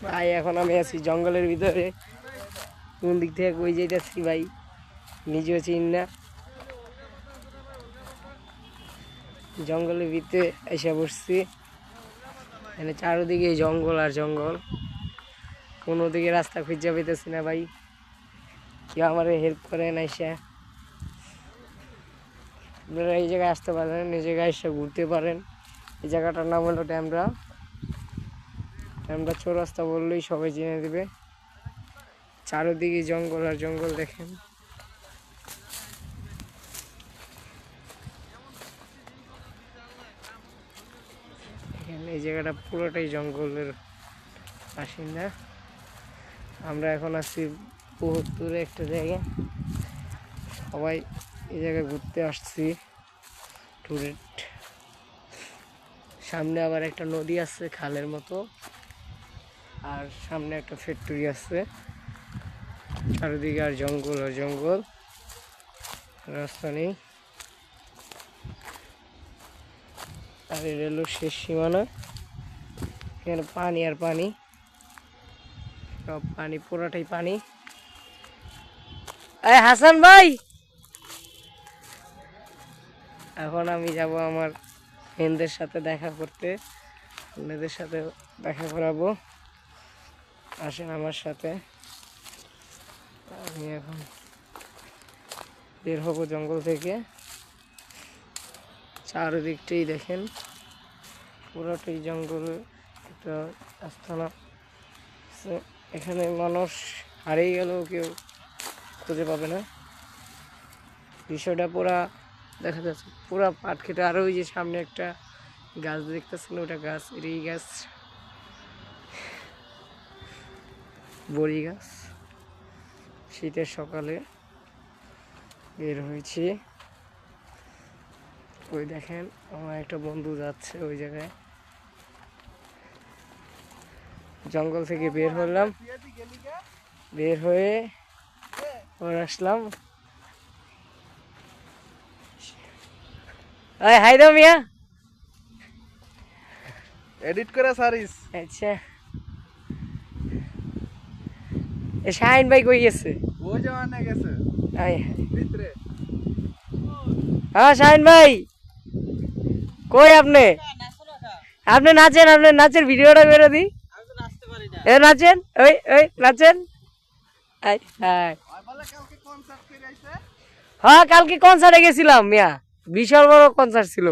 ভাই এখন আমি আছি জঙ্গলের ভিতরে, কোন দিক থেকে কই যাইতেছি ভাই নিজেও চিন না। জঙ্গলের ভিতরে এসে বসছি, এখানে চারোদিকে জঙ্গল আর জঙ্গল, কোনো দিকে রাস্তা খুঁজে পেতেছি না ভাই। কেউ আমার হেল্প করেন এসে, আপনারা এই জায়গায় আসতে পারেন, এই জায়গায় এসে ঘুরতে পারেন। এই জায়গাটার নাম হলো ড্যামরা। ড্যামরা চৌরাস্তা বললেই সবাই চিনে দেবে। চারোদিকে জঙ্গল আর জঙ্গল দেখেন। এখানে এই জায়গাটা পুরোটাই জঙ্গলের বাসিন্দা। আমরা এখন আছি বহুত দূরে একটা জায়গা, সবাই এই জায়গায় ঘুরতে আসছি টুরিস্ট। সামনে আবার একটা নদী আছে খালের মতো, আর সামনে একটা ফ্যাক্টরি আছে। চারিদিকে আর জঙ্গল আর জঙ্গল, রাস্তা নেই। আর এই রেল শেষ সীমানা, এখানে পানি আর পানি, সব পানি, পুরোটাই পানি। এই হাসান ভাই, এখন আমি যাব আমার ফ্রেন্ডদের সাথে দেখা করতে, আপনাদের সাথে দেখা করাবো, আসেন আমার সাথে। আমি এখন বের হবো জঙ্গল থেকে। চারিদিকটাই দেখেন, পুরোটাই জঙ্গলে একটা আস্তানা। এখানে মানুষ হারিয়ে গেলেও কেউ খুঁজে পাবে না। বিষয়টা পুরা দেখা যাচ্ছে পুরা পাট খেতে। আর ওই যে সামনে একটা গাছ দেখতেছেন, ওটা গাছ, এই গাছ বড়ি গাছ। শীতের সকালে বের হয়েছি, ওই দেখেন আমার একটা বন্ধু যাচ্ছে ওই জায়গায়। জঙ্গল থেকে বের হলাম, বের হয়ে আসলাম। হাই দাও মিয়া, এডিট করে সারিস। আচ্ছা শাহিন ভাই কই গেছে? ওই জমানে গেছে ভিতরে। হ্যাঁ শাহিন ভাই কই আপনি? আপনি নাচেন, আপনার নাচের ভিডিওটা বেরো দি। এ নাচেন, ওই ওই নাচেন। হ্যাঁ কালকে কনসার্টে গেছিলাম মিয়া, বিশাল বড় কনসার্ট ছিল।